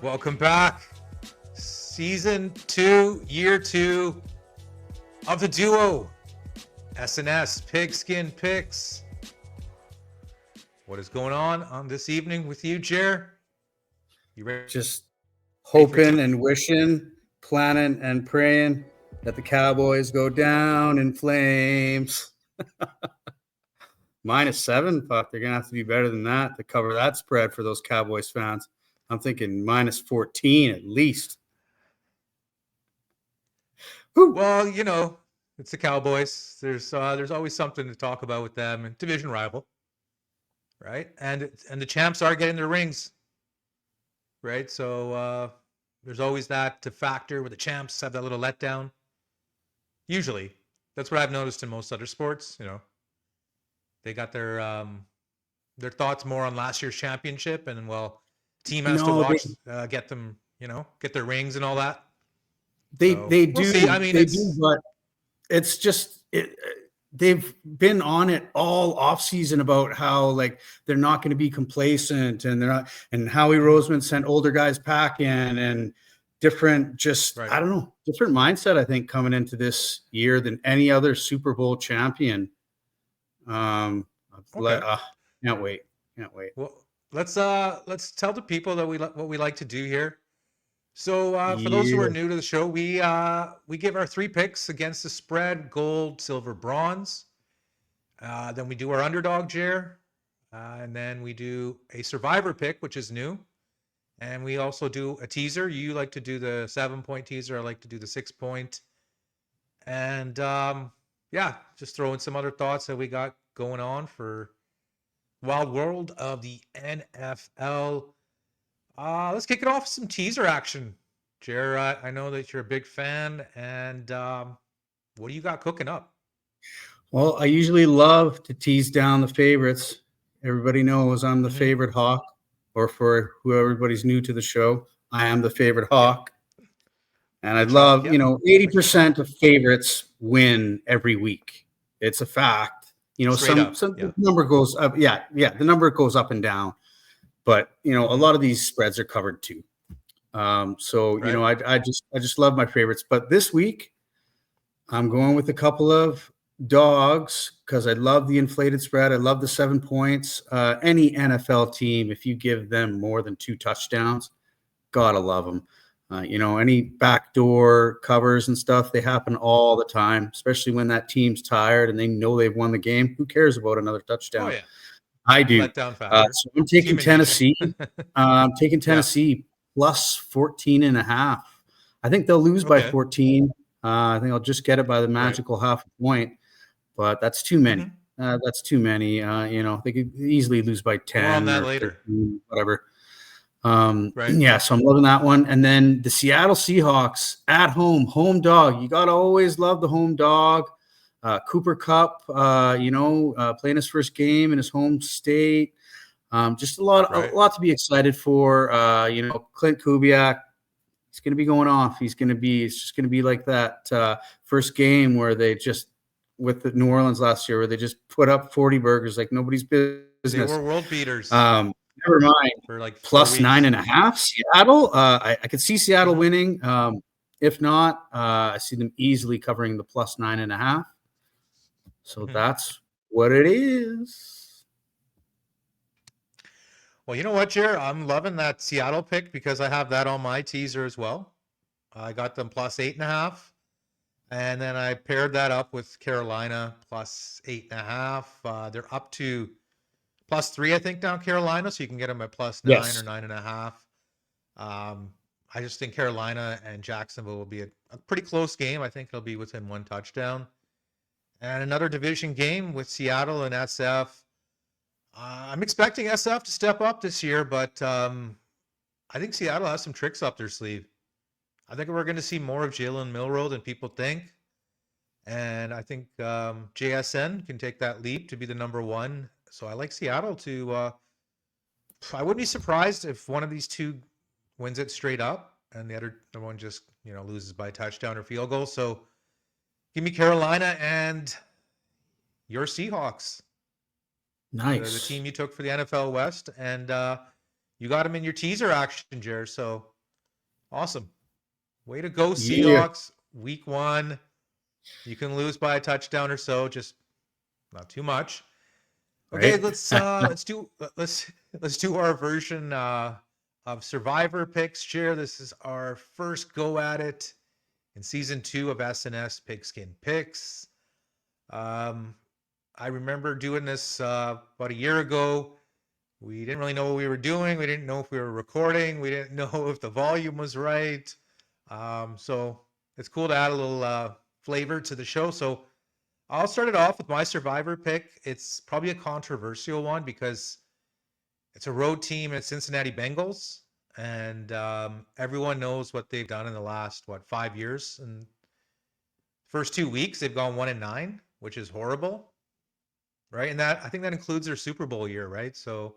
Welcome back. Season 2, Year 2 of the duo, S&S Pigskin Picks. What is going on this evening with you, Jer? You ready? Just hoping and wishing, planning and praying that the Cowboys go down in flames. -7, but they're going to have to be better than that to cover that spread for those Cowboys fans. I'm thinking -14 at least. Woo. Well, you know, it's the Cowboys. There's always something to talk about with them, and division rival, right? And the champs are getting their rings, right? So there's always that to factor where the champs have that little letdown. Usually, that's what I've noticed in most other sports. You know, they got their thoughts more on last year's championship, and well, team has to watch, get them, get their rings and all that. They do. We'll see. I mean, they do, but it's just they've been on it all offseason about how like they're not going to be complacent, and they're not. And Howie Roseman sent older guys packing and different, just right. I don't know, different mindset. I think coming into this year than any other Super Bowl champion. Can't wait. Well, let's tell the people that what we like to do here. So for those who are new to the show, we give our 3 picks against the spread: gold, silver, bronze. Then we do our underdog, Jer, and then we do a survivor pick, which is new, and we also do a teaser. You like to do the 7-point teaser. I like to do the 6-point, and just throw in some other thoughts that we got going on for Wild World of the NFL. Let's kick it off with some teaser action. Jer, I know that you're a big fan, and what do you got cooking up? Well, I usually love to tease down the favorites. Everybody knows I'm the favorite hawk, or for who everybody's new to the show, I am the favorite hawk. And I'd love, 80% of favorites win every week. It's a fact. The number goes up. Yeah, the number goes up and down. But a lot of these spreads are covered too. I just love my favorites. But this week, I'm going with a couple of dogs because I love the inflated spread. I love the 7 points. Any NFL team, if you give them more than 2 touchdowns, gotta love them. Any backdoor covers and stuff, they happen all the time, especially when that team's tired and they know they've won the game. Who cares about another touchdown? Oh, yeah. I do. So I'm taking Tennessee. I'm taking Tennessee plus 14.5. I think they'll lose by 14. I think I'll just get it by the magical half a point, but that's too many. That's too many. They could easily lose by 10. More on that later. 13, whatever. So I'm loving that one. And then the Seattle Seahawks at home dog. You got to always love the home dog. Cooper Kupp, playing his first game in his home state. Just a lot to be excited for. Clint Kubiak, he's going to be going off. It's just going to be like that first game where they just, with the New Orleans last year, where they just put up 40 burgers like nobody's business. They were world beaters. Never mind. For like plus 9.5. Seattle. I could see Seattle winning. If not, I see them easily covering the plus 9.5. So that's what it is. Well, you know what, Jer? I'm loving that Seattle pick because I have that on my teaser as well. I got them plus 8.5. And then I paired that up with Carolina plus 8.5. They're up to plus 3, I think, down Carolina. So you can get them at plus 9 or 9.5. I just think Carolina and Jacksonville will be a pretty close game. I think it'll be within 1 touchdown. And another division game with Seattle and SF. I'm expecting SF to step up this year, but I think Seattle has some tricks up their sleeve. I think we're going to see more of Jalen Milroe than people think. And I think JSN can take that leap to be the number 1. So I like Seattle to I wouldn't be surprised if one of these 2 wins it straight up and the other one just, loses by touchdown or field goal. So give me Carolina and your Seahawks. Nice. The team you took for the NFL West, and you got them in your teaser action, Jer. So Awesome. Way to go, Yeah. Seahawks. Week 1. You can lose by a touchdown or so, just not too much. Okay, Right. let's do our version of Survivor picks here. This is our first go at it in season 2 of S&S Pigskin Picks. I remember doing this about a year ago. We didn't really know what we were doing. We didn't know if we were recording. We didn't know if the volume was right. So it's cool to add a little flavor to the show. So I'll start it off with my Survivor pick. It's probably a controversial one because it's a road team at Cincinnati Bengals, and everyone knows what they've done in the last 5 years. And first 2 weeks, they've gone 1-9, which is horrible, right? And that I think that includes their Super Bowl year, right? So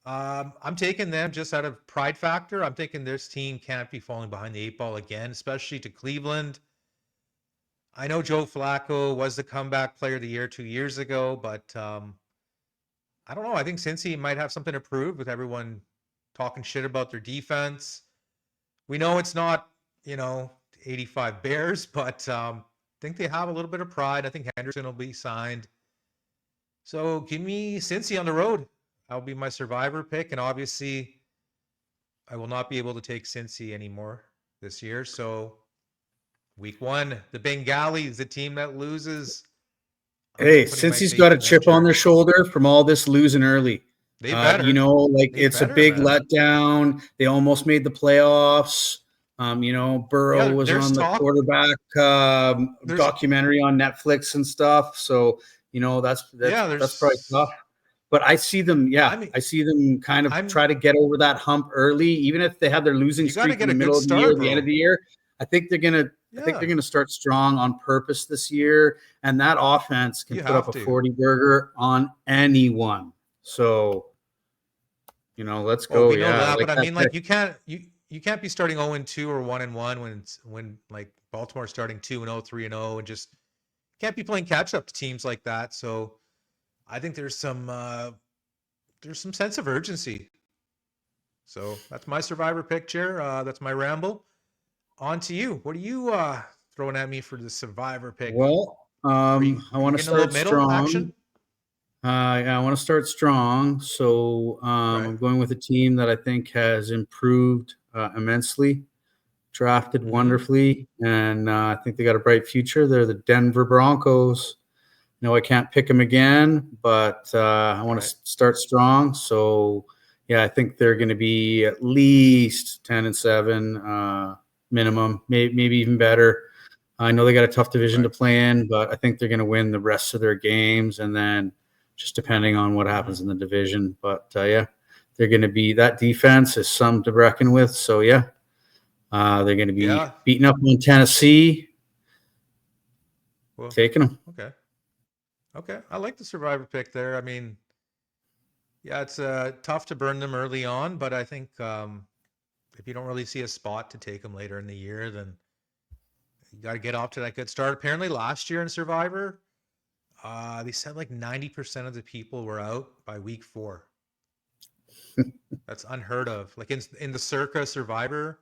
I'm taking them just out of pride factor. I'm thinking this team can't be falling behind the 8 ball again, especially to Cleveland. I know Joe Flacco was the comeback player of the year 2 years ago, but I don't know. I think Cincy might have something to prove with everyone talking shit about their defense. We know it's not, 85 Bears, but I think they have a little bit of pride. I think Henderson will be signed. So give me Cincy on the road. That'll be my Survivor pick. And obviously, I will not be able to take Cincy anymore this year. So week 1, the Bengalis, the team that loses. I'm Hey, not putting since my he's got faith a in them, chip on Jer. their shoulder from all this losing early, They better. like They it's a better, big man. letdown. They almost made the playoffs. Burrow Yeah, was there's on the talk. quarterback There's documentary on Netflix and stuff. So yeah, that's probably tough. there's But I see them, I mean, I see them kind of I'm try to get over that hump early, even if they have their losing you got to streak in get the a good middle of the year, start, the end of bro. the year. I think they're Yeah, gonna start strong on purpose this year, and that offense can you put up have a to. 40 burger on anyone. So let's Oh, go. we know Yeah, I that, like but I that mean, pick. like you can't be starting 0-2 or 1-1 when like Baltimore's starting 2-0, 3-0, and just can't be playing catch up to teams like that. So I think there's some sense of urgency. So that's my Survivor picture. That's my ramble. On to you. What are you throwing at me for the Survivor pick? Well, I Are you want to getting a little start middle strong. action? Yeah, I want to start strong. So Right. I'm going with a team that I think has improved immensely, drafted Mm-hmm. wonderfully, and I think they got a bright future. They're the Denver Broncos. No, I can't pick them again, but I want to Right. start strong. So, yeah, I think they're going to be at least 10-7 minimum, maybe even better. I know they got a tough division to Right. play in, but I think they're going to win the rest of their games, and then just depending on what Mm-hmm. happens in the division. But yeah, they're going to be that defense is some to reckon with. So yeah, they're going to be Yeah. beating up on Tennessee, Well, taking them. okay. Okay. I like the Survivor pick there. I mean, yeah, it's tough to burn them early on, but I think if you don't really see a spot to take them later in the year, then you got to get off to that good start. Apparently, last year in Survivor, they said like 90% of the people were out by week 4. That's unheard of. Like in the Circa Survivor,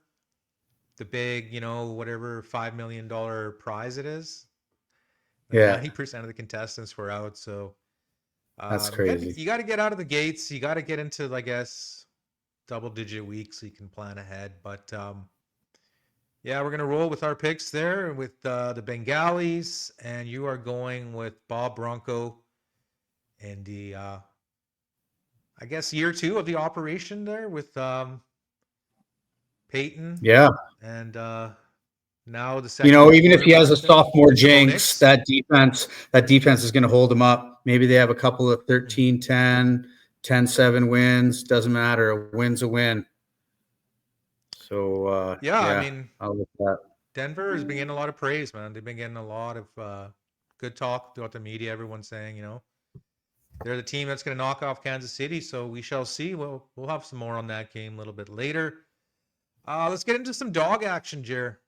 the big, whatever $5 million prize it is, like Yeah, 90% of the contestants were out. So that's you got crazy. you got to get out of the gates. You got to get into, I guess, double-digit weeks so you can plan ahead. But yeah, we're gonna roll with our picks there with the Bengalis, and you are going with Bob Bronco and the I guess year 2 of the operation there with Peyton Yeah. and now the second Even if he has a quarterback there, sophomore Bo jinx, Nix. that defense is going to hold him up. Maybe they have a couple of Mm. 13-10, 10-7 wins. Doesn't matter. A win's a win. So, Yeah, I yeah, mean, I'll look at that. Denver has been getting a lot of praise, man. They've been getting a lot of good talk throughout the media. Everyone's saying, they're the team that's going to knock off Kansas City. So we shall see. We'll have some more on that game a little bit later. Let's get into some dog action, Jer.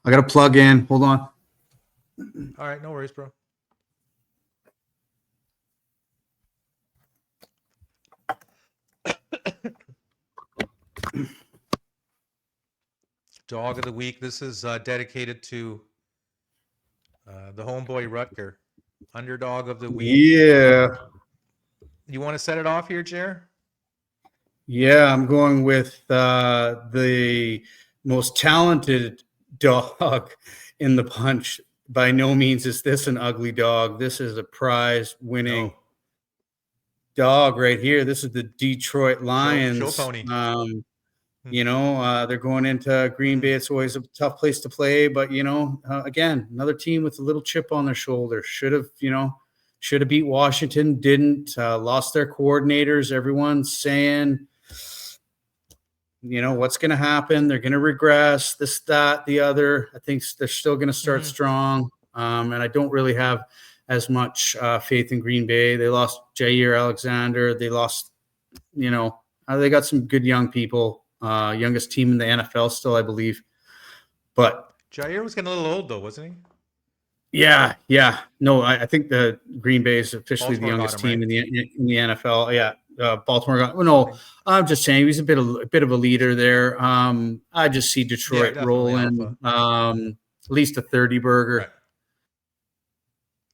I got to plug in. Hold on. All right, no worries, bro. dog of the week. This is dedicated to the homeboy Rutger, underdog of the week. Yeah. You want to set it off here, Jer? Yeah, I'm going with the most talented dog in the bunch. By no means is this an ugly dog. This is a prize winning No. dog right here. This is the Detroit Show Lions. pony. They're going into Green Bay. It's always a tough place to play, but again, another team with a little chip on their shoulder. Should have beat Washington. Didn't. Lost their coordinators. Everyone's saying, what's going to happen? They're going to regress. This, that, the other. I think they're still going to start strong. And I don't really have as much faith in Green Bay. They lost Jair Alexander. They lost, they got some good young people. Youngest team in the NFL still, I believe. But Jair was getting a little old, though, wasn't he? Yeah. No, I think the Green Bay is officially Baltimore the youngest got him, team in the NFL. Yeah, Baltimore got. Well, no, I'm just saying he's a bit of a leader there. I just see Detroit rolling at least a 30 burger. Right.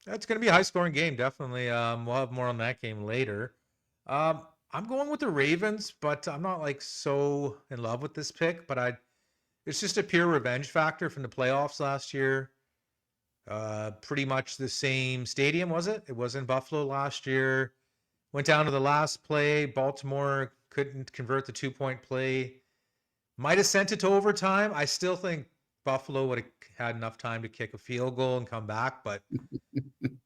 That's going to be a high-scoring game, definitely. We'll have more on that game later. I'm going with the Ravens, but I'm not like so in love with this pick. But it's just a pure revenge factor from the playoffs last year. Pretty much the same stadium, was it? It was in Buffalo last year. Went down to the last play. Baltimore couldn't convert the 2-point play. Might have sent it to overtime. I still think Buffalo would have had enough time to kick a field goal and come back, but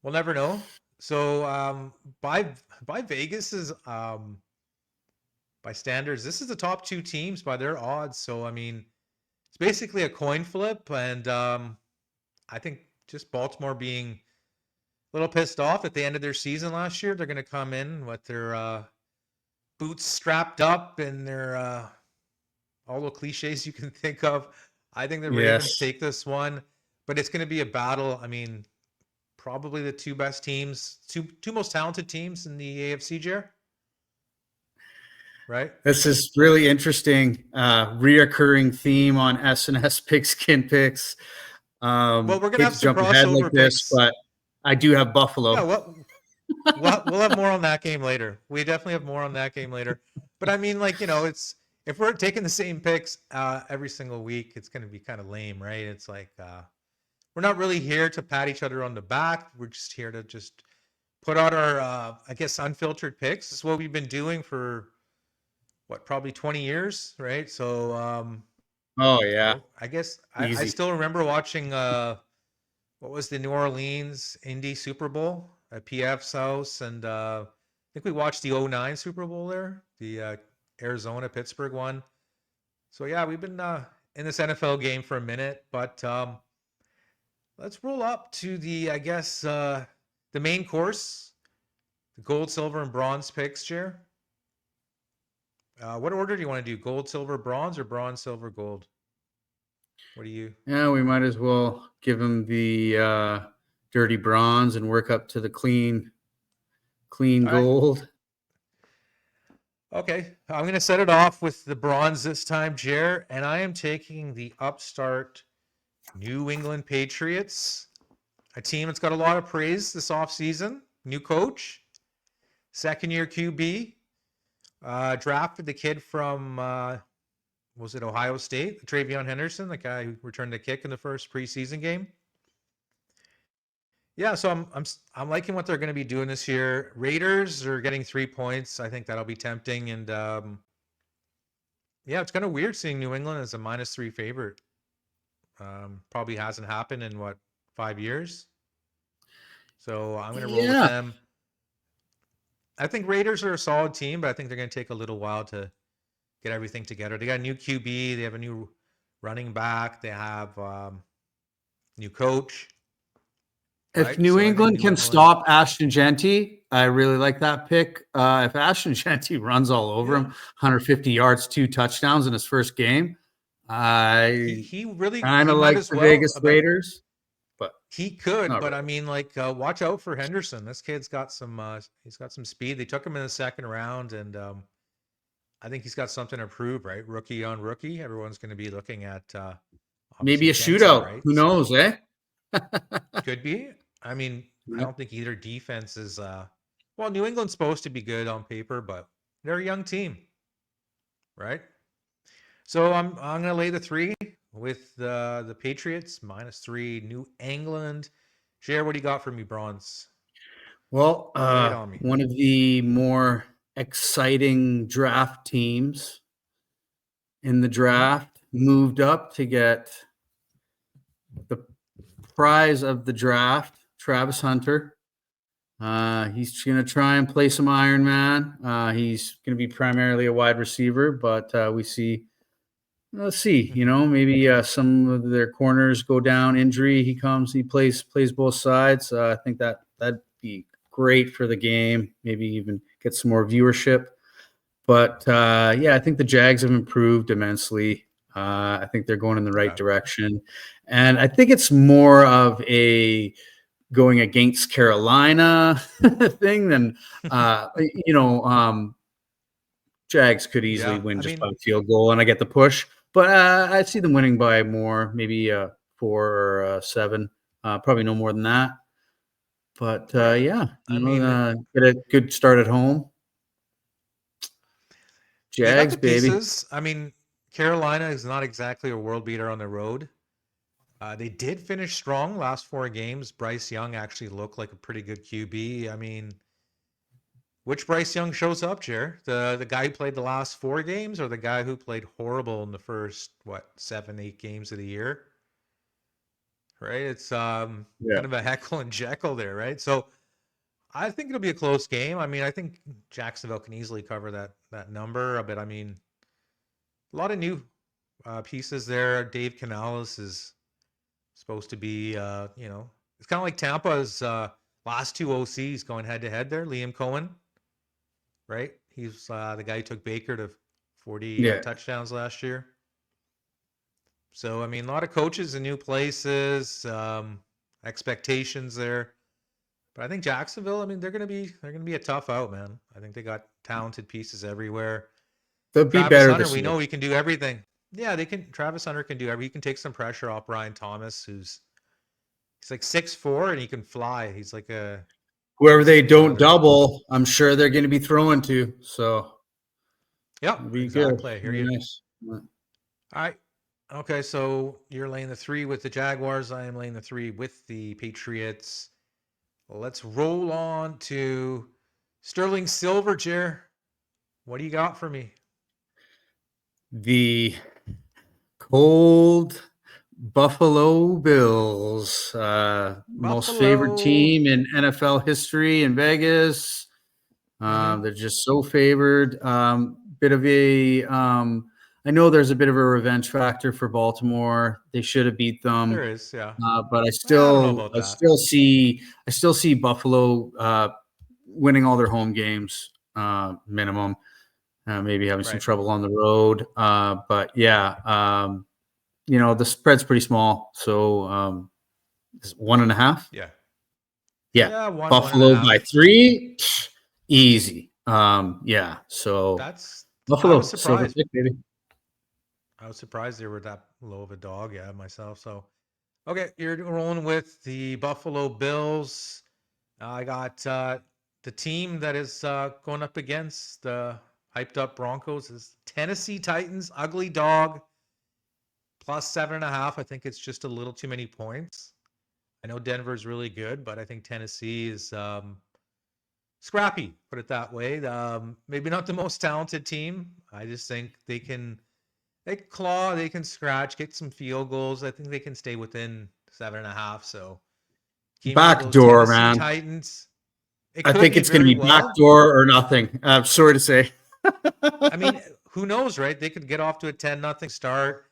we'll never know. So by Vegas's by standards, this is the top two teams by their odds. So I mean, it's basically a coin flip, and I think just Baltimore being a little pissed off at the end of their season last year, they're going to come in with their boots strapped up and their all the cliches you can think of. I think the Ravens take this one, but it's going to be a battle. I mean, probably the two best teams, two most talented teams in the AFC, Jer. Right? This is really interesting. Reoccurring theme on S&S Pigskin Picks. Well, we're gonna have some jump ahead crossover like this, picks, but I do have Buffalo. Yeah, we'll have more on that game later. We definitely have more on that game later. But I mean, like, it's if we're taking the same picks every single week, it's going to be kind of lame, right? It's like we're not really here to pat each other on the back. We're just here to just put out our, I guess, unfiltered picks. This is what we've been doing for probably 20 years, right? So, oh yeah, I guess I still remember watching what was the New Orleans Indy Super Bowl at PF's house, and I think we watched the 09 Super Bowl there, the Arizona Pittsburgh one. So yeah, we've been in this NFL game for a minute, but let's roll up to the, I guess, the main course, the gold, silver, and bronze picks, Jer. What order do you want to do? Gold, silver, bronze, or bronze, silver, gold? What do you? Yeah, we might as well give him the dirty bronze and work up to the clean gold. Okay, I'm going to set it off with the bronze this time, Jer, and I am taking the upstart New England Patriots, a team that's got a lot of praise this offseason. New coach, second-year QB, drafted the kid from, was it Ohio State? Travion Henderson, the guy who returned the kick in the first preseason game. Yeah, so I'm liking what they're going to be doing this year. Raiders are getting 3 points. I think that'll be tempting, and yeah, it's kind of weird seeing New England as a -3 favorite. Probably hasn't happened in 5 years. So I'm going to roll with them. I think Raiders are a solid team, but I think they're going to take a little while to get everything together. They got a new QB. They have a new running back. They have new coach. If New England can stop Ashton Genty, I really like that pick. If Ashton Genty runs all over him, 150 yards, 2 touchdowns in his first game, he really kind of like the Vegas Raiders. But he could, but really. I mean, like, watch out for Henderson. This kid's got some. He's got some speed. They took him in the second round, and I think he's got something to prove, right? Rookie on rookie. Everyone's going to be looking at Maybe obviously a Jensen, shootout. right? Who So knows, eh? could be. I mean, I Yeah. don't think either defense is well, New England's supposed to be good on paper, but they're a young team, right? So I'm gonna lay the 3 with the Patriots -3, New England. Share what do you got for me, Bronze? Well, Lay it on me. one of the more exciting draft teams in the Hmm. draft moved up to get the prize of the draft, Travis Hunter. He's going to try and play some Iron Man. He's going to be primarily a wide receiver, but we see. Let's see. Hmm. Maybe some of their corners go down. Injury. He comes. He plays both sides. I think that'd be great for the game. Maybe even get some more viewership. But yeah, I think the Jags have improved immensely. I think they're going in the right Okay. direction, and I think it's more of a going against Carolina thing than uh, you know. Jags could easily Yeah, win I just by mean, a field goal, and I get the push. But I see them winning by more, maybe 4 or 7. Probably no more than that. But yeah, yeah, I mean, get a good start at home. they got Jags, the baby. pieces. I mean, Carolina is not exactly a world beater on the road. They did finish strong last 4 games. Bryce Young actually looked like a pretty good QB. I mean, which Bryce Young shows up, Jer? The guy who played the last 4 games, or the guy who played horrible in the first 7, 8 games of the year? Right? It's Yeah. kind of a heckle and Jekyll there, right? So I think it'll be a close game. I mean, I think Jacksonville can easily cover that number. But I mean, a lot of new pieces there. Dave Canales is supposed to be, it's kind of like Tampa's last 2 OCs going head to head there. Liam Cohen, right? He's the guy who took Baker to 40 Yeah. touchdowns last year. So I mean, a lot of coaches in new places, expectations there. But I think Jacksonville, I mean, they're gonna be a tough out, man. I think they got talented pieces everywhere. They'll be Travis better Hunter, this we year. know he can do everything. Yeah, they can. Travis Hunter can do everything. He can take some pressure off Brian Thomas, he's like 6'4" and he can fly. He's like a Whoever they you know don't another. double, I'm sure they're going to be throwing to. So Yep, it'll be good. exactly. I hear It'll you. be nice. All right. Okay, so you're laying the 3 with the Jaguars. I am laying the 3 with the Patriots. Let's roll on to Sterling Silver, Jer. What do you got for me? The cold Buffalo Bills, most favored Buffalo. team in NFL history in Vegas. Mm-hmm. They're just so favored. Bit of a, I know there's a bit of a revenge factor for Baltimore. They should have beat There them, is, yeah. but I don't know about that. I still see Buffalo winning all their home games, minimum. Maybe having some Right. trouble on the road, but yeah, the spread's pretty small. So it's 1.5. Yeah. Yeah, Yeah, one and a Buffalo by half. 3, easy. Yeah, so I was Buffalo silver surprised. pick, baby. I was surprised they were that low of a dog, yeah, myself. So okay, you're rolling with the Buffalo Bills. I got the team that is going up against the hyped up Broncos is Tennessee Titans, ugly dog, +7.5. I think it's just a little too many points. I know Denver's really good, but I think Tennessee is scrappy, put it that way. Maybe not the most talented team. I just think they claw, they can scratch, get some field goals. I think they can stay within 7.5. So give me those Backdoor, Tennessee man. Titans. It I could think be it's going to very be well. backdoor or nothing. I'm sorry to say. I mean, who knows, right? They could get off to a 10-0 start.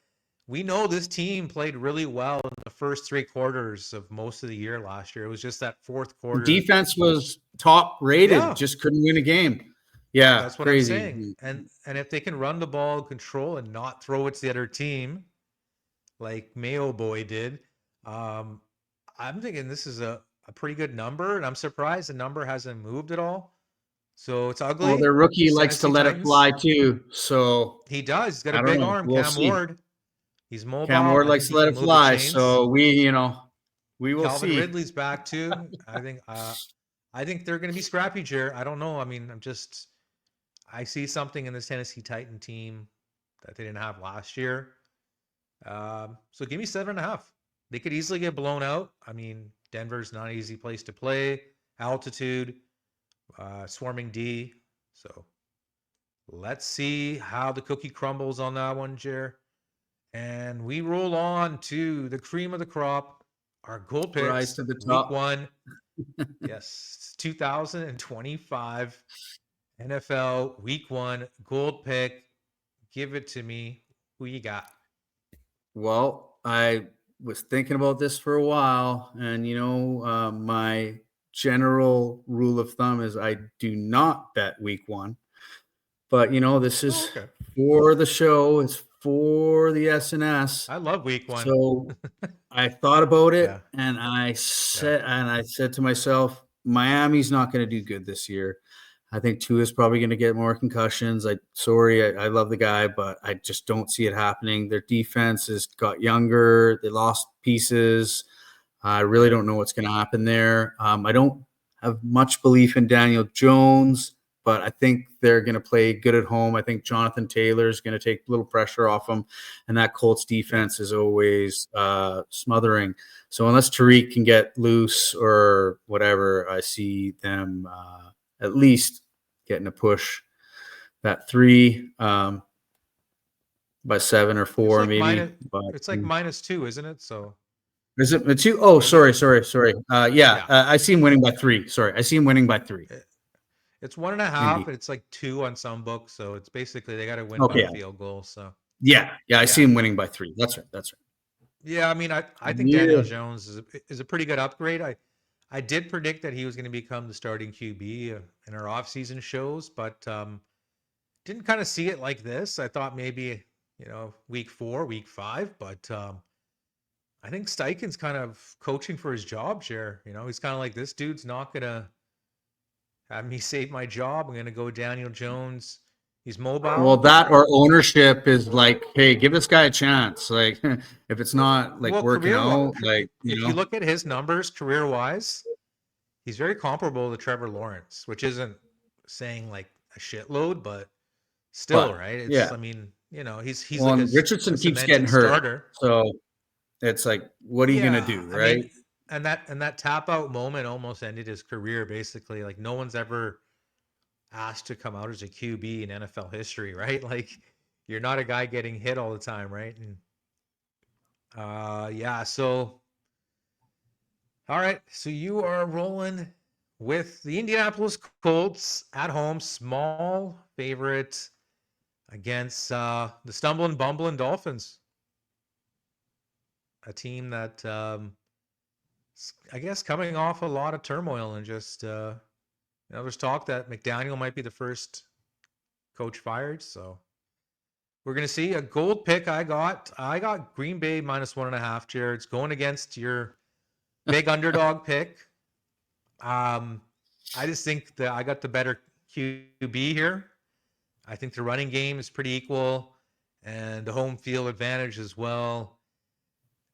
We know this team played really well in the first 3 quarters of most of the year last year. It was just that fourth quarter. Defense was top rated, Yeah, just couldn't win a game. Yeah, that's what I'm crazy. saying. And if they can run the ball, control, and not throw it to the other team, like Mayo Boy did, um, I'm thinking this is a pretty good number, and I'm surprised the number hasn't moved at all. So it's Well, ugly. their rookie likes to Tennessee let it Titans. fly too. So He does. He's got a I don't big know. arm, We'll Cam see. Ward. He's Cam mobile. Ward I think likes to he let can it move the fly. chains. So we will Calvin see. Ridley's back too. I think they're going to be scrappy, Jer. I don't know. I mean, I see something in this Tennessee Titan team that they didn't have last year. So give me 7.5. They could easily get blown out. I mean, Denver's not an easy place to play. Altitude, swarming D. So let's see how the cookie crumbles on that one, Jer. And we roll on to the cream of the crop, our gold Rise picks, to the week top. 1. Yes, 2025 NFL week 1 gold pick. Give it to me. Who you got? Well, I was thinking about this for a while, and my general rule of thumb is I do not bet week one. But this Oh, is okay. for the show. It's for the S&S. I love week 1. So I thought about Yeah. it, and I said to myself, Miami's not going to do good this year. I think Tua is probably going to get more concussions. I love the guy, but I just don't see it happening. Their defense has got younger. They lost pieces. I really Right. don't know what's going to happen there. I don't have much belief in Daniel Jones, but I think they're going to play good at home. I think Jonathan Taylor is going to take a little pressure off them, and that Colts defense is always smothering. So unless Tariq can get loose or whatever, I see them at least getting a push that 3 by 7 or It's 4 like maybe. But -2, isn't it? So is it the 2? Oh, maybe sorry. Yeah, yeah. I see him winning by 3. Sorry, I see him winning by 3. It's 1.5 Indy. and it's like 2 on some books. So it's basically they got to win by Okay. a field goal. So Yeah. I see yeah. him winning by 3. That's right. Yeah, I mean, I think Daniel Yeah. Jones is a pretty good upgrade. I did predict that he was going to become the starting QB in our offseason shows, but didn't kind of see it like this. I thought maybe, week 4, week 5, but I think Steichen's kind of coaching for his job share. He's kind of like, this dude's not going to have me save my job. I'm going to go Daniel Jones. He's Well, mobile. that or ownership is like, hey, give this guy a chance. Like, if it's not like Well, working career, out, like, if you look at his numbers career wise, he's very comparable to Trevor Lawrence, which isn't saying like a shitload, but still, but right? yeah. I mean, he's Well, like and a Richardson keeps getting cemented hurt, starter. so it's like, what are you gonna Yeah, do, I right? mean, and that tap out moment almost ended his career. Basically, like no one's ever asked to come out as a QB in NFL history, right? Like you're not a guy getting hit all the time, right? And yeah, so all right, so you are rolling with the Indianapolis Colts at home, small favorite against the stumbling, bumbling Dolphins, a team that I guess coming off a lot of turmoil and just there's talk that McDaniel might be the first coach fired. So we're gonna see a gold pick. I got Green Bay -1.5. Jared's going against your big underdog pick. I just think that I got the better QB here. I think the running game is pretty equal and the home field advantage as well.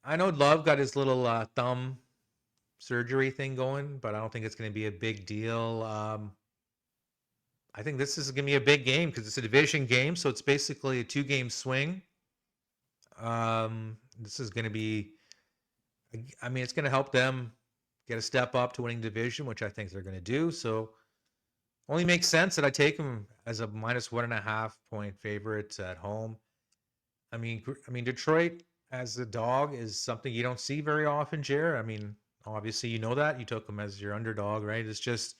I know Love got his little thumb surgery thing going, but I don't think it's going to be a big deal. I think this is going to be a big game because it's a division game, so it's basically a 2-game swing. This is going to be, I mean, it's going to help them get a step up to winning division, which I think they're going to do. So only makes sense that I take them as a -1.5 point favorite at home. I mean, Detroit as a dog is something you don't see very often, Jer. I mean, obviously you know that you took them as your underdog, right? It's just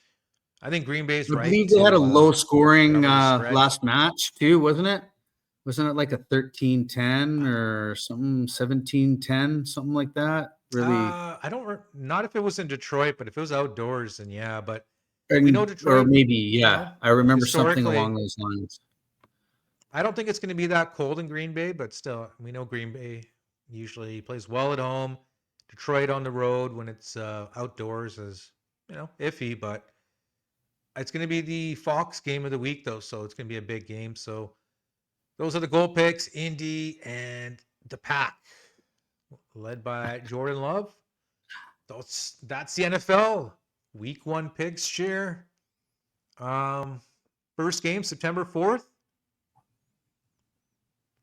I think Green Bay's I right believe they had a to low scoring cover the spread. last match too, wasn't it? Wasn't it like a 13-10 or something, 17-10, something like that? Really, I don't not if it was in Detroit, but if it was outdoors, then yeah. But we know and or Detroit, maybe, yeah, I remember something historically, along those lines. I don't think it's going to be that cold in Green Bay, but still, we know Green Bay usually plays well at home. Detroit on the road when it's outdoors is iffy, but It's going to be the Fox game of the week, though, so it's going to be a big game. So those are the goal picks, Indy and the Pack, led by Jordan Love. That's the NFL Week 1 picks share. First game, September 4th.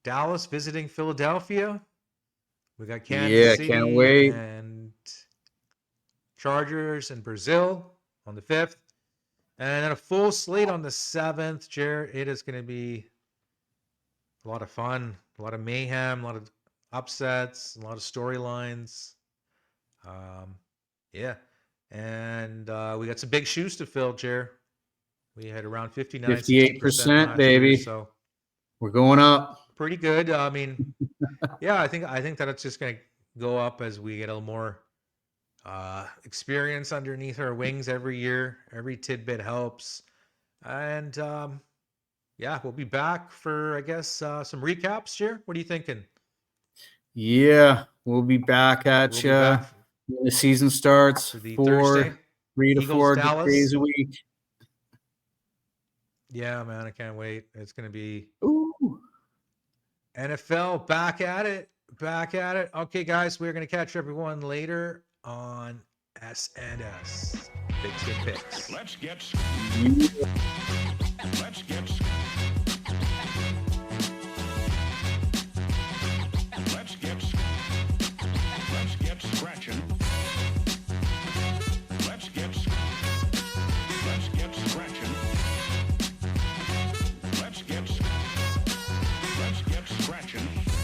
Dallas visiting Philadelphia. We got Kansas Yeah, can't City wait. and Chargers and Brazil on the 5th. And then a full slate on the 7th, Jared. It is going to be a lot of fun, a lot of mayhem, a lot of upsets, a lot of storylines. Yeah. And we got some big shoes to fill, Jared. We had around 59, 60% 58%, last baby. year, so We're going up. pretty good. I mean, yeah, I think that it's just going to go up as we get a little more experience underneath our wings every year. Every tidbit helps. And yeah, we'll be back for, I guess, some recaps here. What are you thinking? Yeah, we'll be back at We'll you be back when the season starts. for the 3 to Eagles, 4 Dallas. days a week. Yeah, man, I can't wait. It's going to be Ooh. NFL back at it. Back at it. Okay, guys, we're going to catch everyone later on S&S Pigskin Picks. Let's get Yeah.